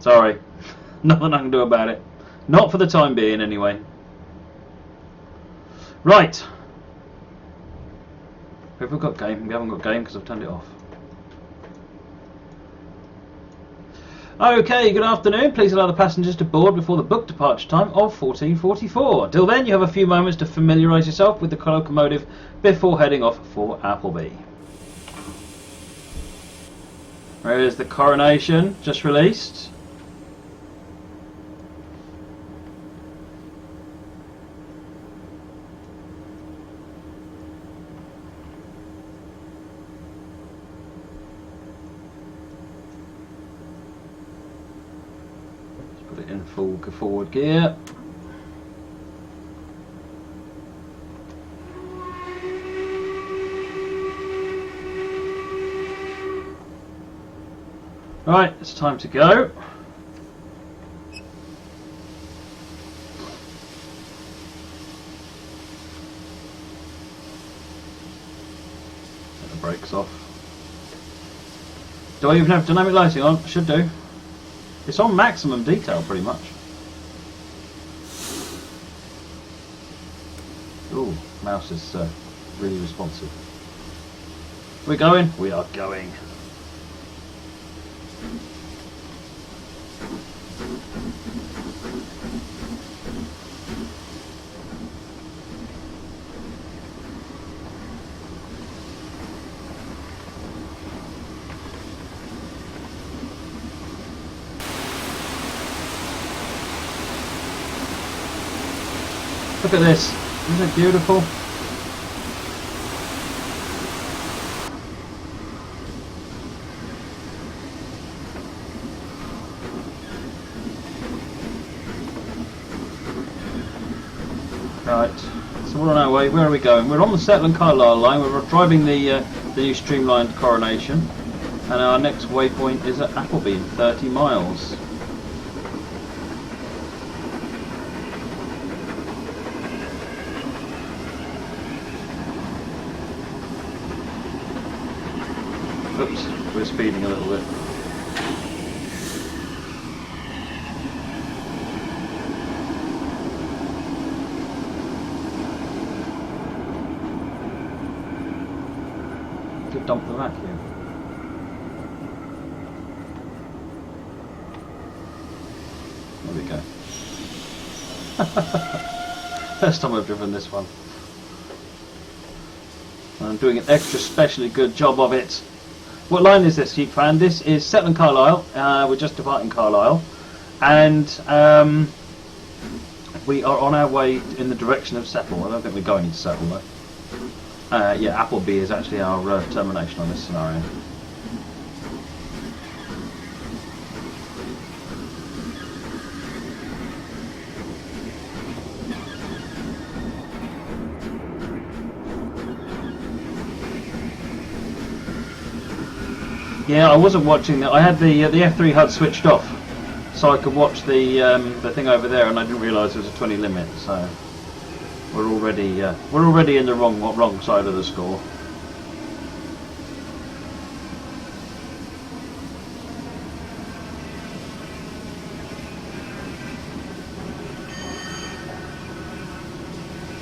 Sorry. Nothing I can do about it. Not for the time being, anyway. Right. Have we got game? We haven't got game because I've turned it off. Okay, good afternoon. Please allow the passengers to board before the book departure time of 14:44. Till then, you have a few moments to familiarise yourself with the locomotive before heading off for Appleby. There is the Coronation, just released. Put it in full forward gear. Right, it's time to go. Get the brakes off. Do I even have dynamic lighting on? I should do. It's on maximum detail pretty much. Ooh, mouse is really responsive. We're going? We are going. Look at this, isn't it beautiful? Right, so we're on our way. Where are we going? We're on the Streamlined Carlisle line. We're driving the new Streamlined Coronation, and our next waypoint is at Appleby in 30 miles. Oops, we're speeding a little bit. Could dump the vacuum. There we go. First time I've driven this one. I'm doing an extra specially good job of it. What line is this, Geek Fan? This is Streamlined Carlisle. We're just departing Carlisle, and we are on our way in the direction of Settle. I don't think we're going into Settle though. Yeah, Appleby is actually our termination on this scenario. Yeah, I wasn't watching that. I had the F3 HUD switched off, so I could watch the thing over there, and I didn't realise there was a 20 limit. So we're already in the wrong side of the score.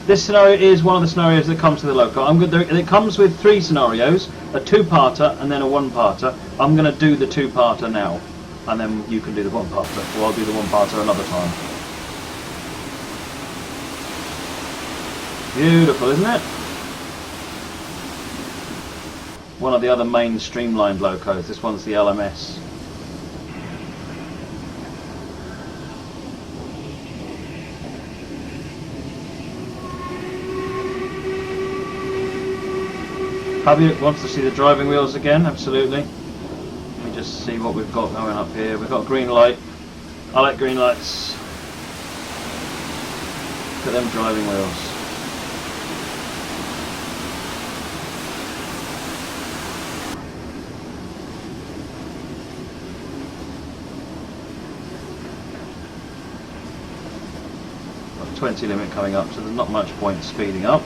This scenario is one of the scenarios that comes to the loco. It comes with 3 scenarios, a 2-parter and then a 1-parter. I'm going to do the 2-parter now, and then you can do the 1-parter, or I'll do the 1-parter another time. Beautiful, isn't it? One of the other main Streamlined locos. This one's the LMS. Javier wants to see the driving wheels again, absolutely. Let me just see what we've got going up here. We've got green light. I like green lights. Look at them driving wheels. Got 20 limit coming up, so there's not much point speeding up.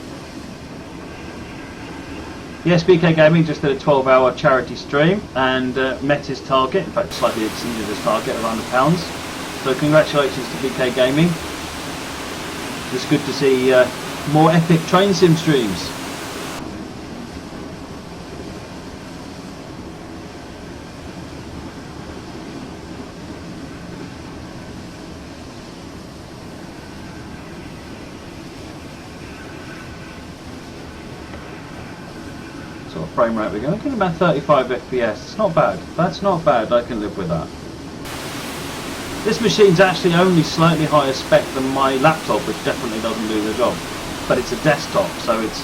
Yes, BK Gaming just did a 12-hour charity stream and met his target, in fact slightly exceeded his target of £100. So congratulations to BK Gaming. It's good to see more epic train sim streams. Frame rate we're going to get about 35 FPS. It's not bad. That's not bad. I can live with that. This machine's actually only slightly higher spec than my laptop, which definitely doesn't do the job. But it's a desktop, so it's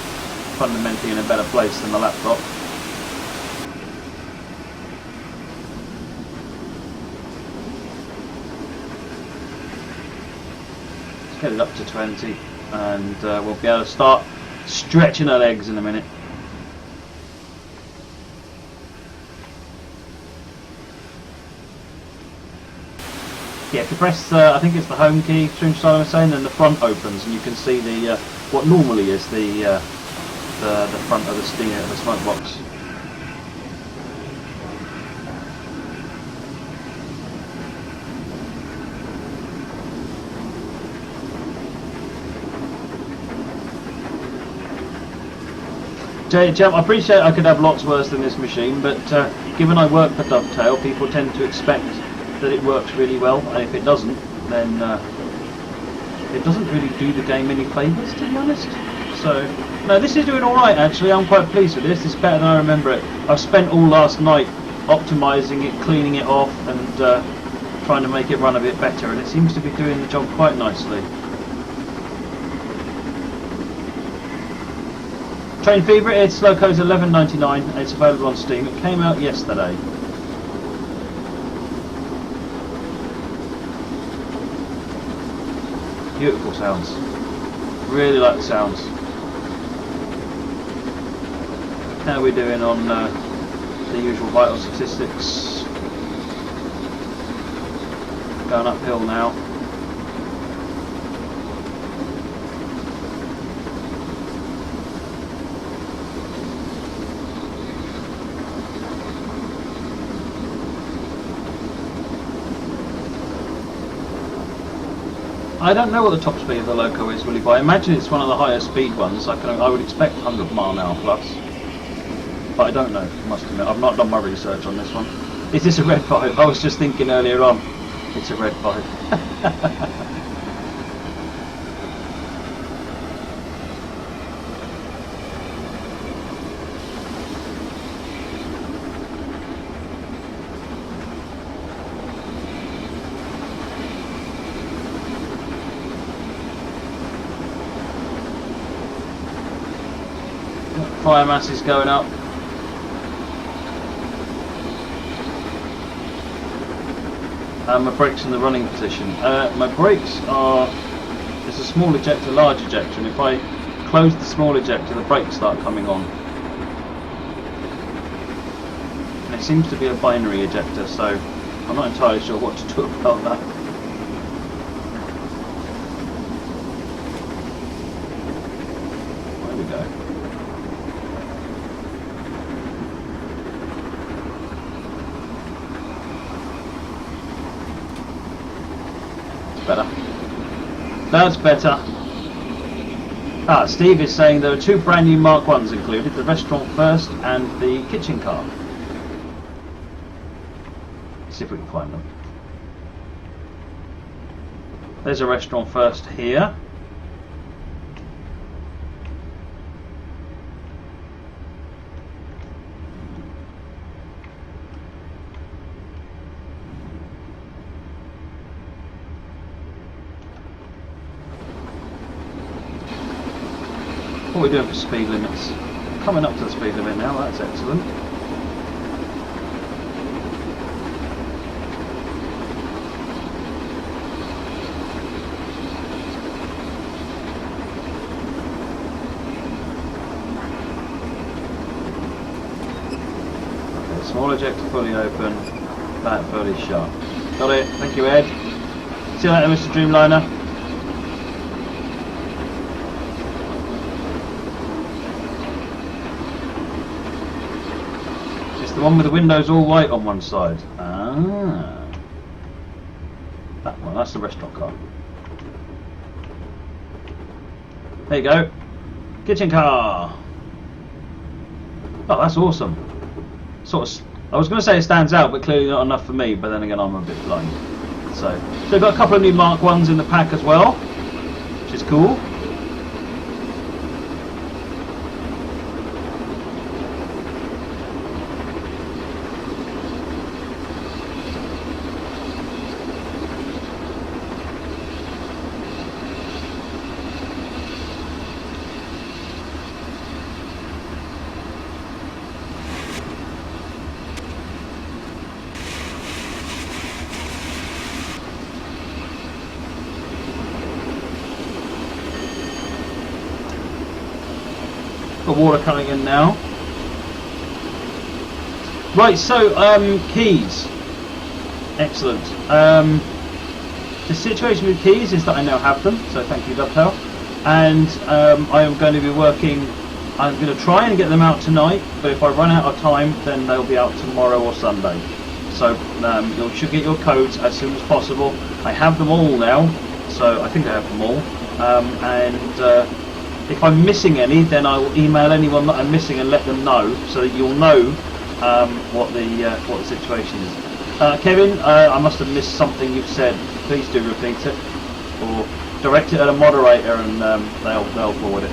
fundamentally in a better place than the laptop. Let's get it up to 20, and we'll be able to start stretching our legs in a minute. Yeah, if you press, I think it's the home key, Stream Style was saying, then the front opens and you can see the what normally is the front of the smoke box. I appreciate I could have lots worse than this machine, but given I work for Dovetail, people tend to expect that it works really well, and if it doesn't, then it doesn't really do the game any favours, to be honest. So, no, this is doing alright actually. I'm quite pleased with this. It's better than I remember it. I've spent all last night optimising it, cleaning it off, and trying to make it run a bit better, and it seems to be doing the job quite nicely. Train Fever, its loco's $11.99 and it's available on Steam. It came out yesterday. Beautiful sounds. Really like the sounds. How are we doing on the usual vital statistics? Going uphill now. I don't know what the top speed of the loco is, Willie, but I imagine it's one of the higher speed ones. I would expect 100 mph plus, but I don't know, I must admit. I've not done my research on this one. Is this a Red 5? I was just thinking earlier on, it's a Red 5. Fire mass is going up. And my brakes in the running position. My brakes are, it's a small ejector, large ejector, and if I close the small ejector the brakes start coming on. And it seems to be a binary ejector, so I'm not entirely sure what to do about that. There we go. Better. That's better. Steve is saying there are 2 brand new Mark 1s included, the restaurant first and the kitchen car. Let's see if we can find them. There's a restaurant first here. What are we doing for speed limits? Coming up to the speed limit now, that's excellent. Okay, small ejector fully open, that fully shut. Got it, thank you Ed. See you later Mr. Dreamliner. the one with the windows all white on one side. Ah. That one, that's the restaurant car. There you go. Kitchen car. Oh, that's awesome. Sort of, I was going to say it stands out, but clearly not enough for me, but then again I'm a bit blind. So they've got a couple of new Mark 1s in the pack as well, which is cool. Got water coming in now. Right, so keys. Excellent. The situation with keys is that I now have them, so thank you, Dovetail. And I am going to be working. I'm going to try and get them out tonight, but if I run out of time, then they'll be out tomorrow or Sunday. So you should get your codes as soon as possible. I have them all now, so I think I have them all. And if I'm missing any, then I will email anyone that I'm missing and let them know, so that you'll know what the situation is. Kevin, I must have missed something you've said. Please do repeat it, or direct it at a moderator, and they'll forward it.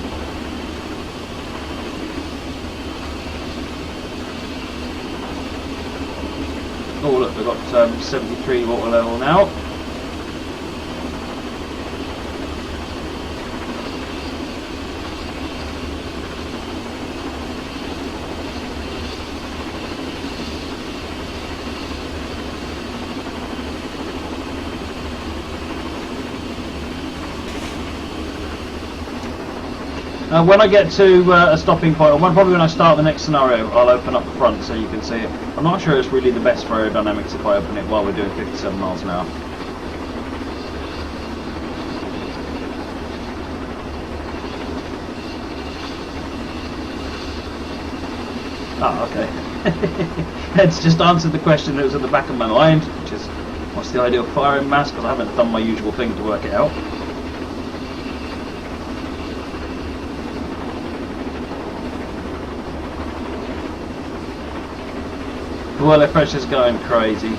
Oh look, we've got 73 water level now. When I get to a stopping point, or probably when I start the next scenario, I'll open up the front so you can see it. I'm not sure it's really the best for aerodynamics if I open it while we're doing 57 miles an hour. Ah, okay. Ed's just answered the question that was at the back of my mind, which is, what's the ideal firing mass? Because I haven't done my usual thing to work it out. The boiler pressure's going crazy.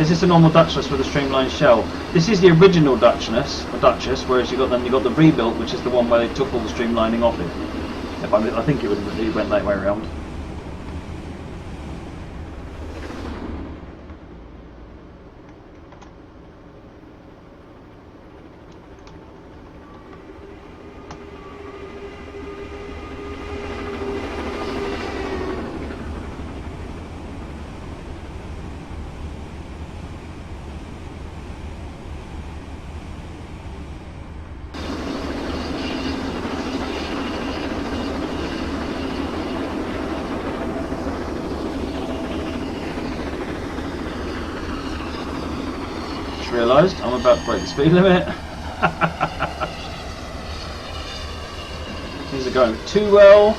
Is this a normal Duchess with a streamlined shell? This is the original Duchess, whereas you got the rebuilt, which is the one where they took all the streamlining off it. I think it went that way around. Realised I'm about to break the speed limit. These are going too well.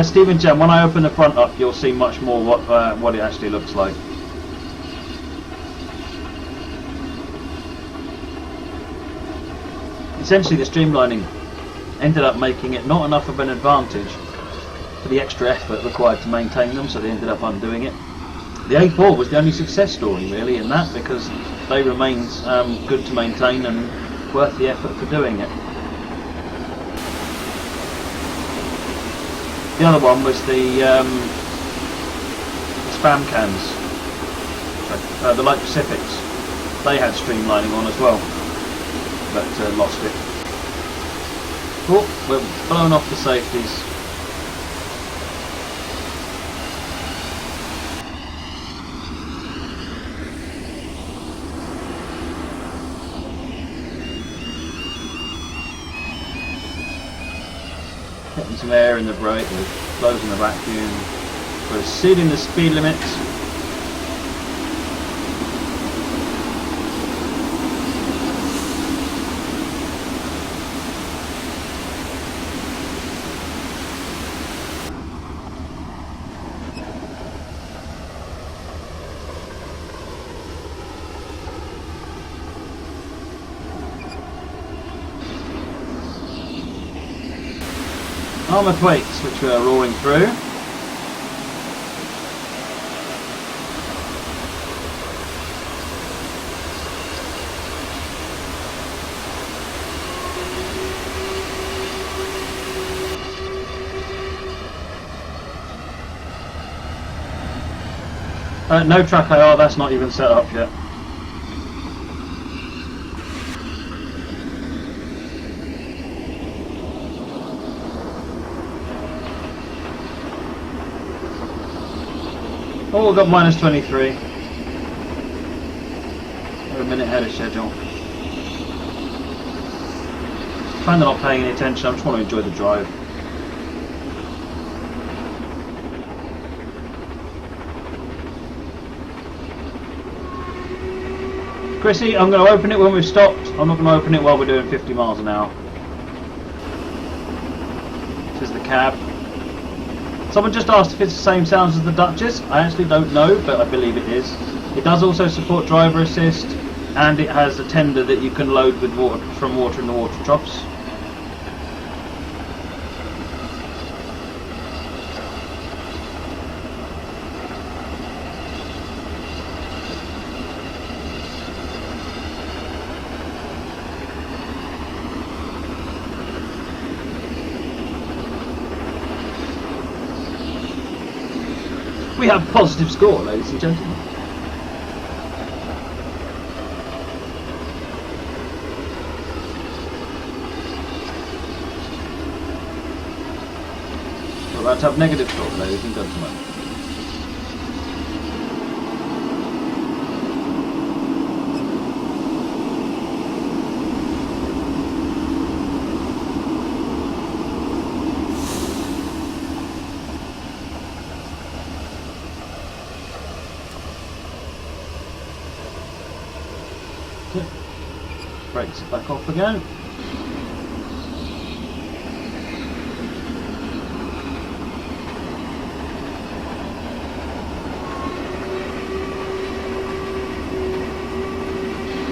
Stephen Jem, when I open the front up, you'll see much more what it actually looks like. Essentially, the streamlining ended up making it not enough of an advantage for the extra effort required to maintain them, so they ended up undoing it. The A4 was the only success story really in that, because they remained good to maintain and worth the effort for doing it. The other one was the spam cans, the Light Pacifics. They had streamlining on as well, but lost it. Oh, we're blowing off the safeties. Getting some air in the brake, we're closing the vacuum, we're exceeding the speed limit. Armour plates, which we are roaring through. No track IR, that's not even set up yet. Oh, we've got minus 23. We're a minute ahead of schedule. Kind of not paying any attention, I just want to enjoy the drive. Chrissy, I'm going to open it when we've stopped. I'm not going to open it while we're doing 50 miles an hour. This is the cab. Someone just asked if it's the same sounds as the Duchess. I actually don't know, but I believe it is. It does also support driver assist, and it has a tender that you can load with water from water in the water troughs. We have a positive score, ladies and gentlemen. We're about to have negative score, ladies and gentlemen. Brakes are back off again.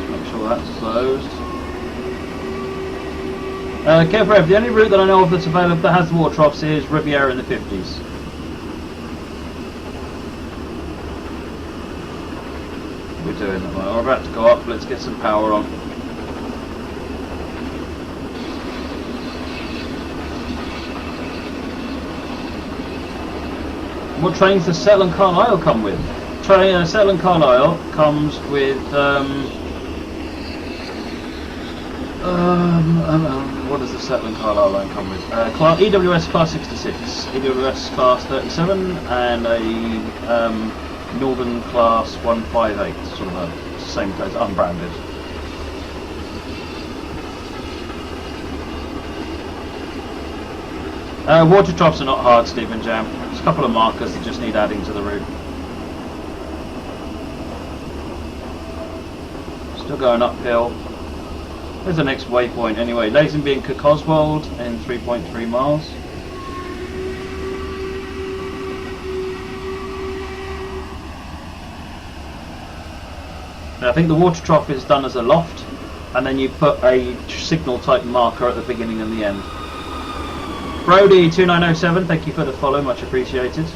Make sure that's closed. Kev, the only route that I know of that's available that has water troughs is Riviera in the 50s. We're doing that. We're about to go up. Let's get some power on. What trains does Settle and Carlisle come with? Settle and Carlisle comes with what does the Settle and Carlisle line come with? EWS Class 66, EWS Class 37, and a Northern Class 158, sort of a same place, unbranded. Water troughs are not hard, Stephen Jam. There's a couple of markers that just need adding to the route. Still going uphill. There's the next waypoint anyway. Lazenby and Kirkoswald in 3.3 miles. Now, I think the water trough is done as a loft, and then you put a signal type marker at the beginning and the end. Brody2907, thank you for the follow, much appreciated.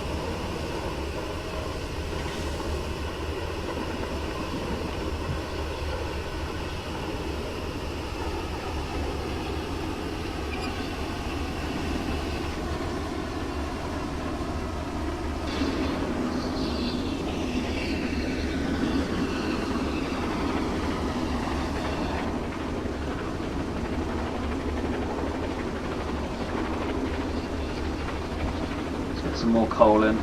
Some more coal in.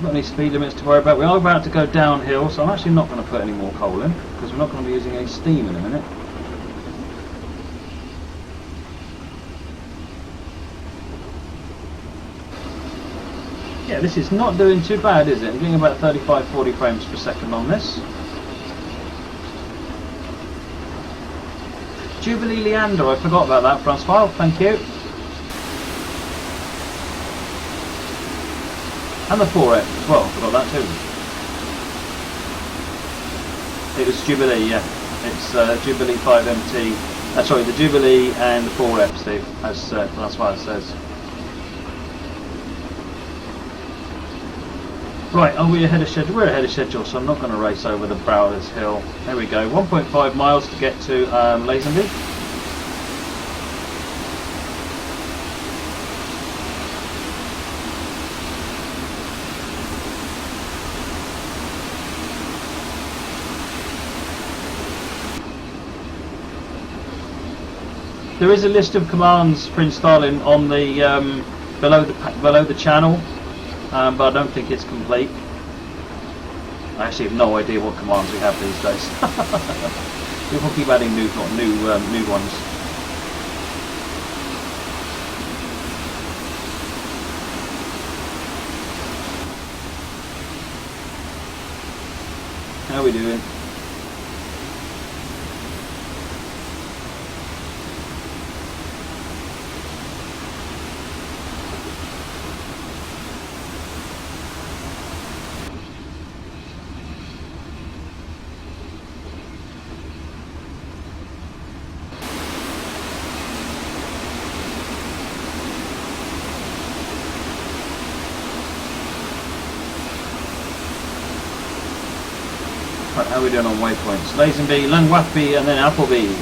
Not any speed limits to worry about. We are about to go downhill, so I'm actually not going to put any more coal in because we're not going to be using any steam in a minute. Yeah, this is not doing too bad, is it? I'm getting about 35-40 frames per second on this. Jubilee Leander, I forgot about that, Francois, thank you. And the 4X as well, forgot that too. It was Jubilee, yeah. It's Jubilee 5MT Sorry, the Jubilee and the 4F, Steve. That's what it says. Right, are we ahead of schedule? We're ahead of schedule, so I'm not going to race over the brow of this hill. There we go. 1.5 miles to get to Lazenby. There is a list of commands, Prince Starlin, on the below the channel, but I don't think it's complete. I actually have no idea what commands we have these days. People keep adding new ones. How are we doing? Right, how are we doing on waypoints? Lazenby, Langwathby, and then Appleby.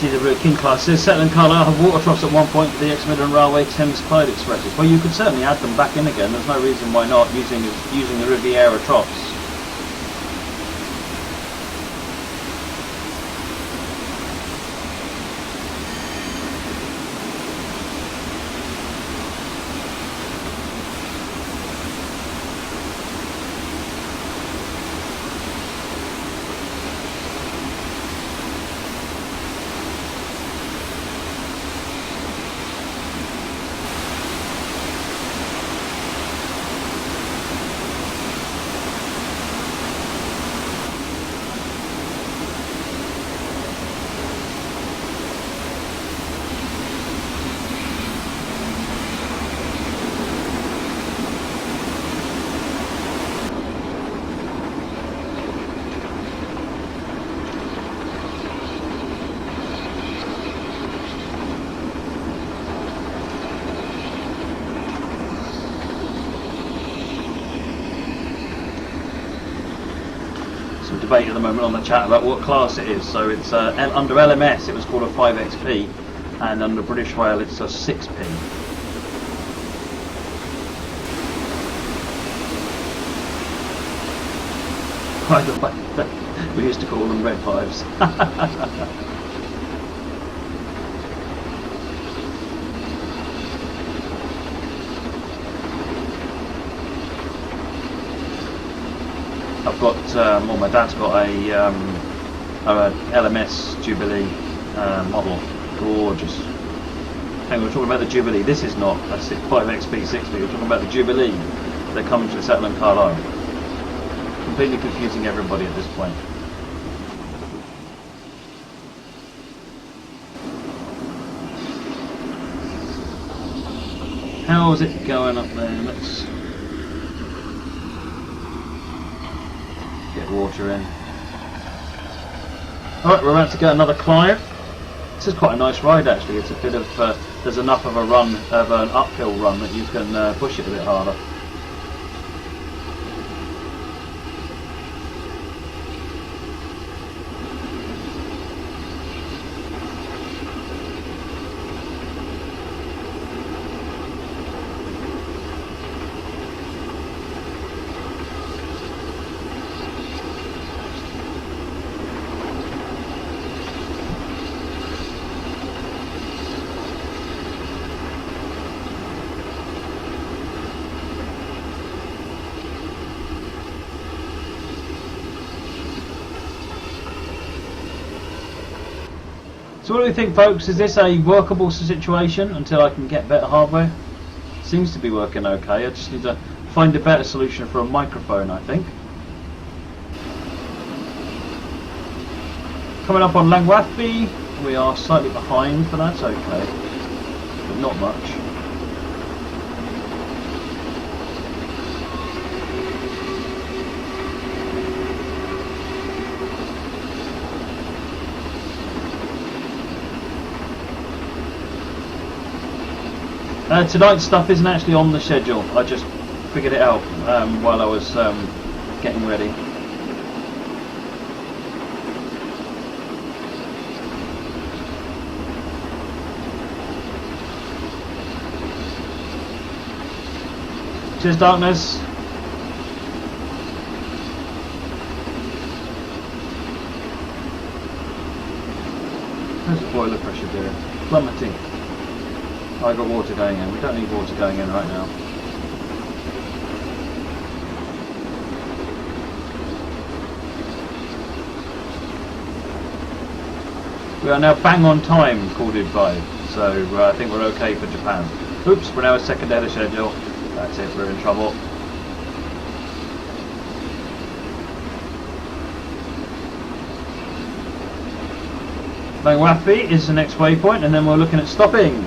GW King Class says Settle and Carlisle have water troughs at one point for the ex-Midland Railway Thames Clyde Expresses. Well, you could certainly add them back in again. There's no reason why not using the Riviera troughs. Debate at the moment on the chat about what class it is. So it's under LMS it was called a 5XP, and under British Rail it's a 6P. By the way, we used to call them red fives. I've got, well, my dad's got a LMS Jubilee model, gorgeous. Hang on, we're talking about the Jubilee. This is not a 5XP60. We're talking about the Jubilee that comes with Settle and Carlisle. Completely confusing everybody at this point. How's it going up there? Let's get water in. Alright, we're about to get another climb. This is quite a nice ride actually. It's a bit of, there's enough of a run, of an uphill run that you can push it a bit harder. So what do we think, folks? Is this a workable situation until I can get better hardware? Seems to be working okay. I just need to find a better solution for a microphone, I think. Coming up on Langwathby, we are slightly behind, but that's okay. But not much. Tonight's stuff isn't actually on the schedule. I just figured it out while I was getting ready. Cheers, darkness. How's the boiler pressure doing? Plummeting. I got water going in. We don't need water going in right now. We are now bang on time, called by. So I think we're okay for Japan. Oops, we're now a second ahead of schedule. That's it, we're in trouble. Langwathby is the next waypoint, and then we're looking at stopping.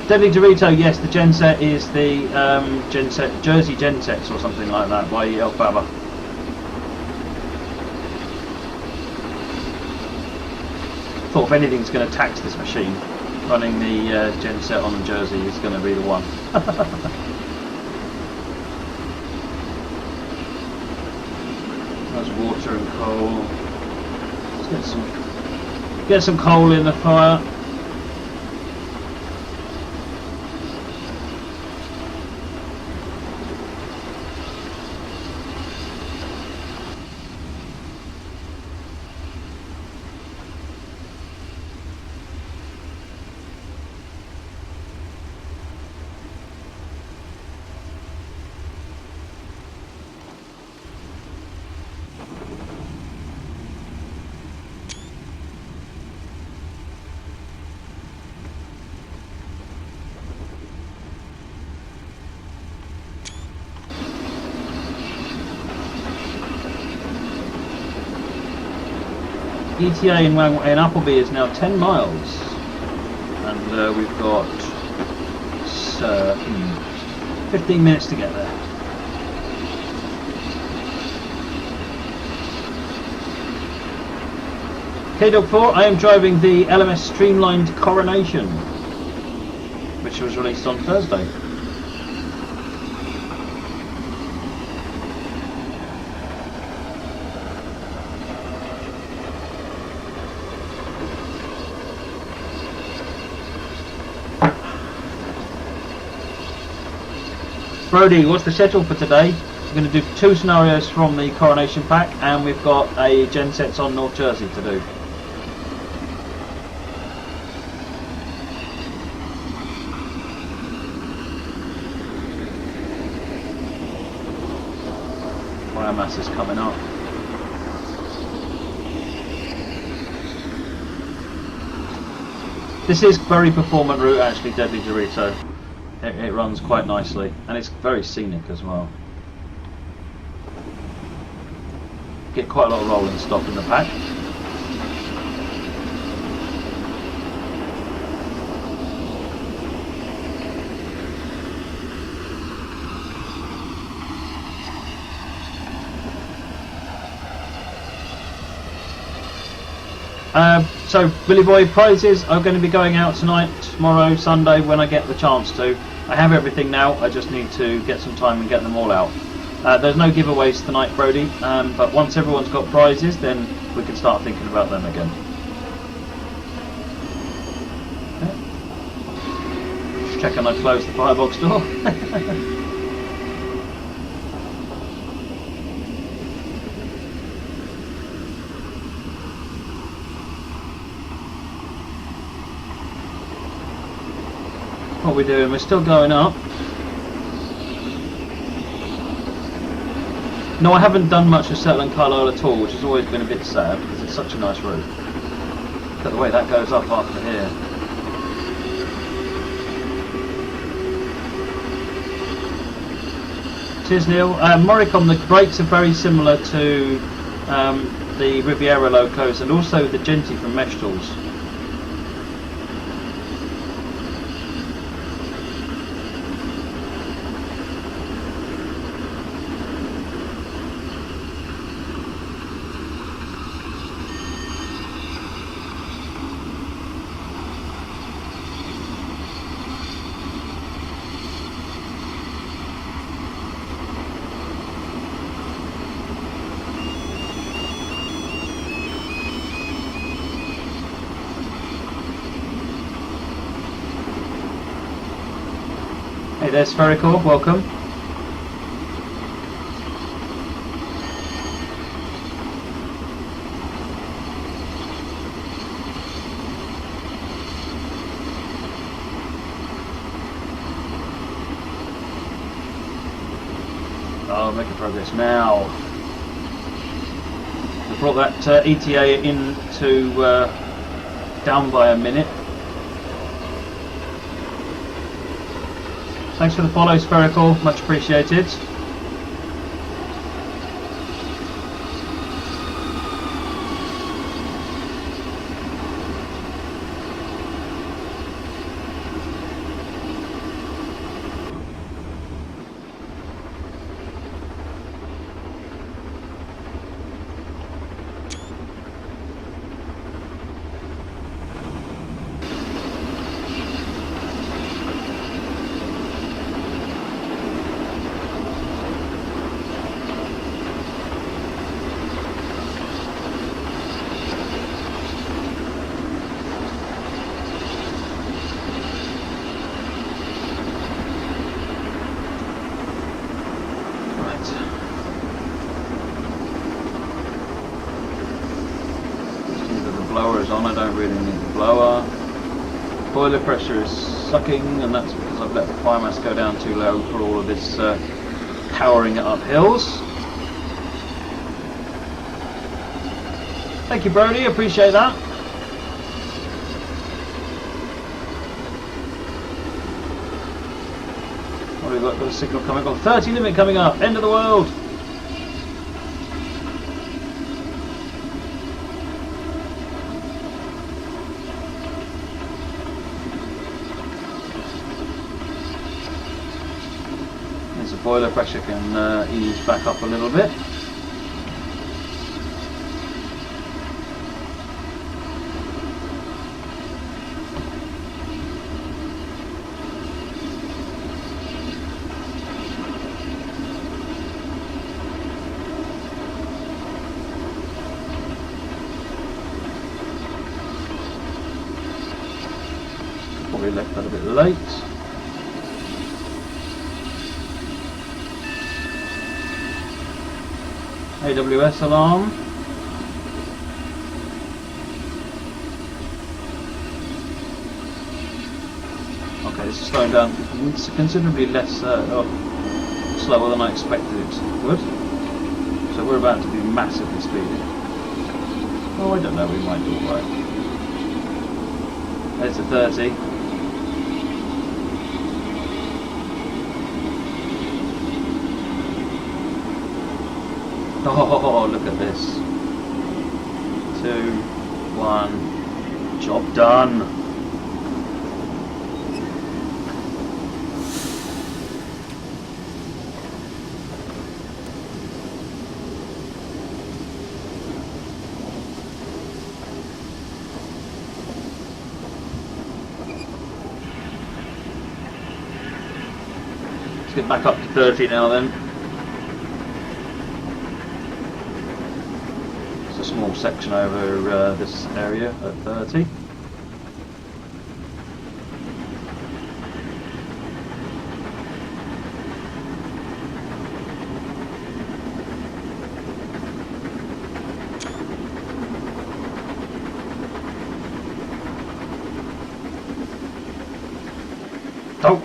Deadly Dorito, yes, the genset is the genset, Jersey Gensets or something like that by Elphaba. Thought if anything's going to tax this machine, running the genset on Jersey is going to be the one. There's water and coal. Let's get some coal in the fire. ETA in Appleby is now 10 miles, and we've got 15 minutes to get there. K-Dog 4, I am driving the LMS Streamlined Coronation, which was released on Thursday. Brody, what's the schedule for today? We're going to do 2 scenarios from the Coronation Pack, and we've got a gensets on North Jersey to do. Biomass is coming up. This is very performant route actually, Deadly Dorito. It runs quite nicely, and it's very scenic as well. Get quite a lot of rolling stock in the pack. So Billy Boy prizes are going to be going out tonight, tomorrow, Sunday when I get the chance to. I have everything now, I just need to get some time and get them all out. There's no giveaways tonight, Brody, but once everyone's got prizes, then we can start thinking about them again. Okay. Just checking I closed the firebox door. What are we doing? We're still going up. No, I haven't done much of Streamlined Carlisle at all, which has always been a bit sad because it's such a nice route. Look at the way that goes up after here. Cheers, Neil. Moricon, the brakes are very similar to the Riviera locos and also the Genti from Mesh Tools. Hey there, Spherical, welcome. Oh, making progress now. We brought that ETA into down by a minute. Thanks for the follow, Spherical, much appreciated. On, I don't really need the blower. Boiler pressure is sucking, and that's because I've let the fire mass go down too low for all of this powering it up hills. Thank you, Brody, appreciate that. What have we got a signal coming up? 30 limit coming up, end of the world. Boiler pressure can ease back up a little bit. Probably left that a bit late. AWS alarm. Okay, this is slowing down. It's considerably less slower than I expected it would. So we're about to be massively speedy. Oh, I don't know, we might do alright. There's a 30. Oh, look at this. 2, 1, job done. Let's get back up to 30 now then. Small section over this area at 30. Oh.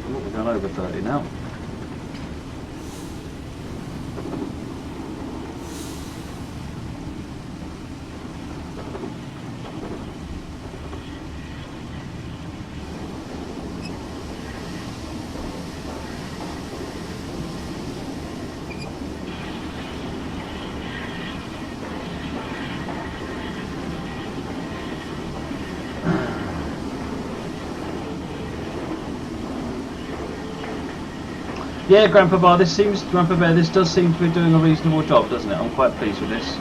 We've gone over 30 now. Yeah, Grandpa Bear, this does seem to be doing a reasonable job, doesn't it? I'm quite pleased with this.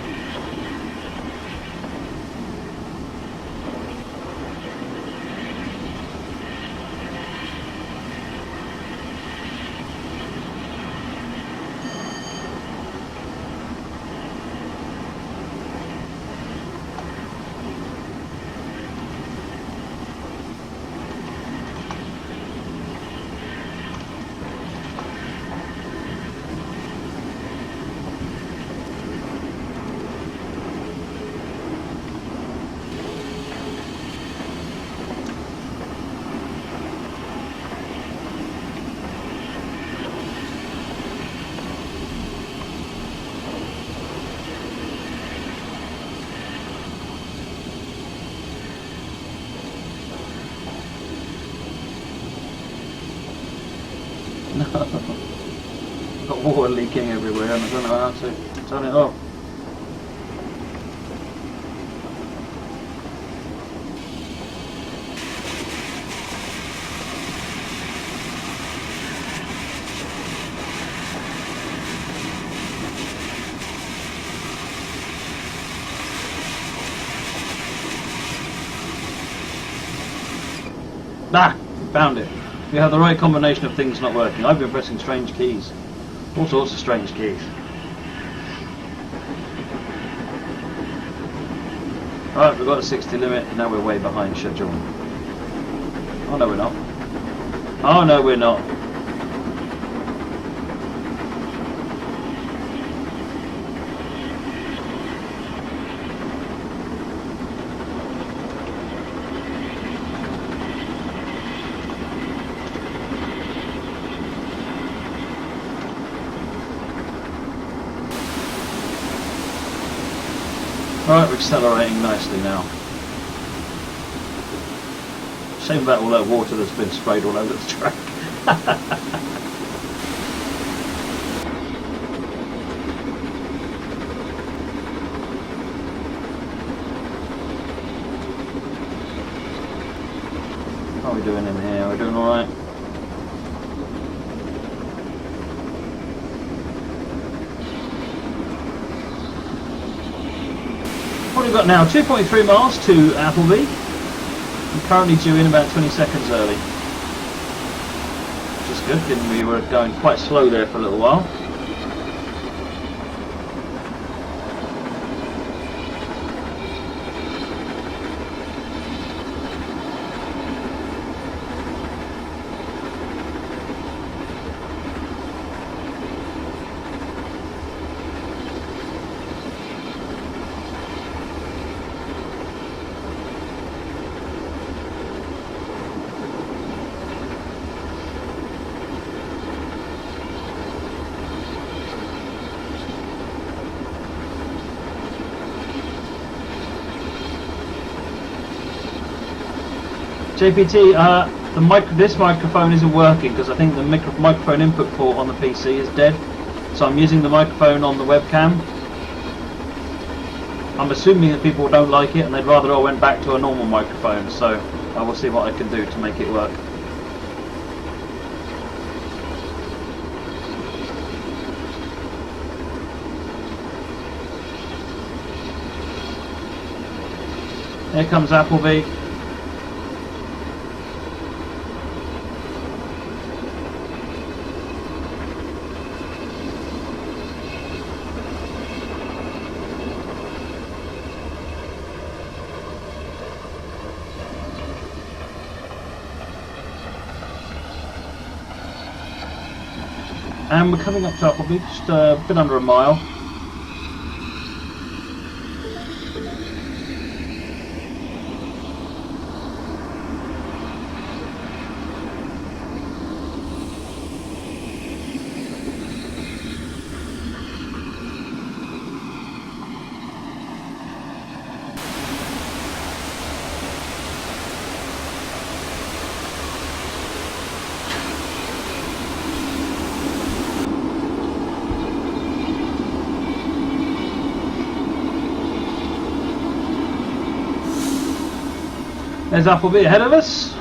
I've got water leaking everywhere and I don't know how to turn it off. Ah! Found it. We have the right combination of things not working. I've been pressing strange keys. All sorts of strange keys. Alright, we've got a 60 limit, now we're way behind schedule. Oh no we're not. Oh no we're not. Alright, we're accelerating nicely now. Shame about all that water that's been sprayed all over the track. How are we doing in here? Are we doing alright? What have we got now? 2.3 miles to Appleby. I'm currently due in about 20 seconds early. Which is good, given we were going quite slow there for a little while. JPT, this microphone isn't working because I think the microphone input port on the PC is dead. So I'm using the microphone on the webcam. I'm assuming that people don't like it and they'd rather I went back to a normal microphone. So I will see what I can do to make it work. Here comes Appleby. And we're coming up to Appleby, just a bit under a mile. There's Appleby ahead of us.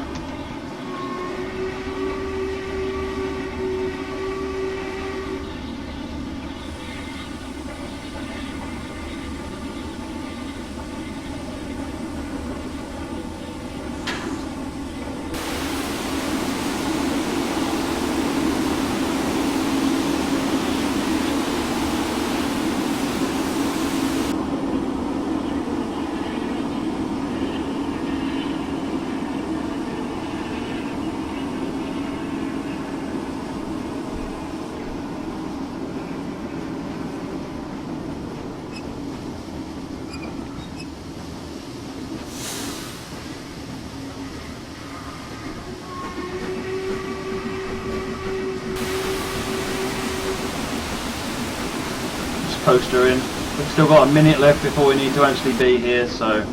coaster in. We've still got a minute left before we need to actually be here, so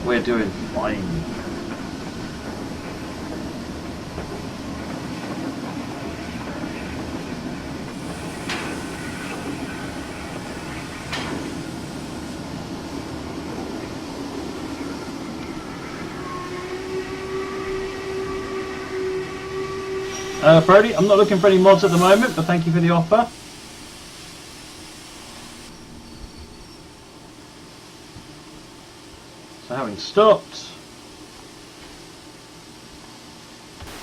we're doing fine. Brody, I'm not looking for any mods at the moment, but thank you for the offer. So having stopped,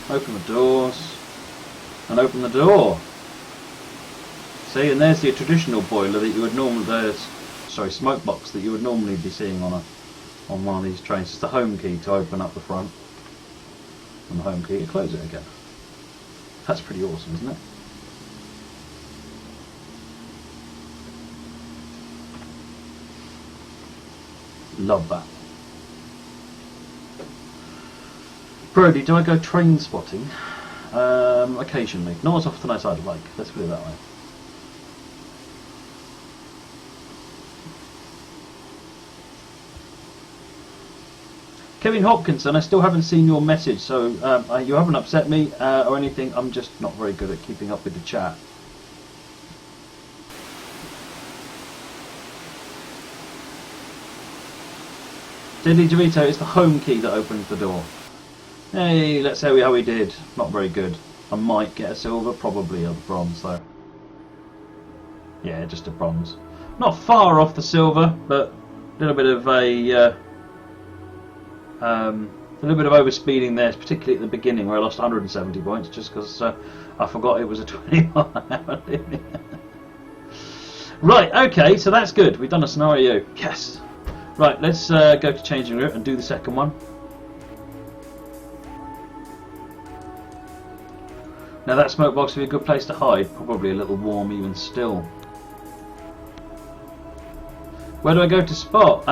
open the doors, and open the door. See, and there's the traditional boiler that you would normally, smoke box that you would normally be seeing on one of these trains. It's the home key to open up the front, and the home key to close it again. That's pretty awesome, isn't it? Love that. Brody, do I go train spotting? Occasionally. Not as often as I'd like, let's put it that way. Kevin Hopkinson, I still haven't seen your message, so you haven't upset me or anything. I'm just not very good at keeping up with the chat. Deadly Dorito, it's the home key that opens the door. Hey, let's see how we did. Not very good. I might get a silver, probably a bronze though. Yeah, just a bronze. Not far off the silver, but a little bit of overspeeding there, particularly at the beginning where I lost 170 points just because I forgot it was a 20-mile-an-hour limit. Right, okay, so that's good. We've done a scenario. Yes. Right, let's go to changing route and do the second one. Now that smoke box would be a good place to hide. Probably a little warm even still. Where do I go to spot?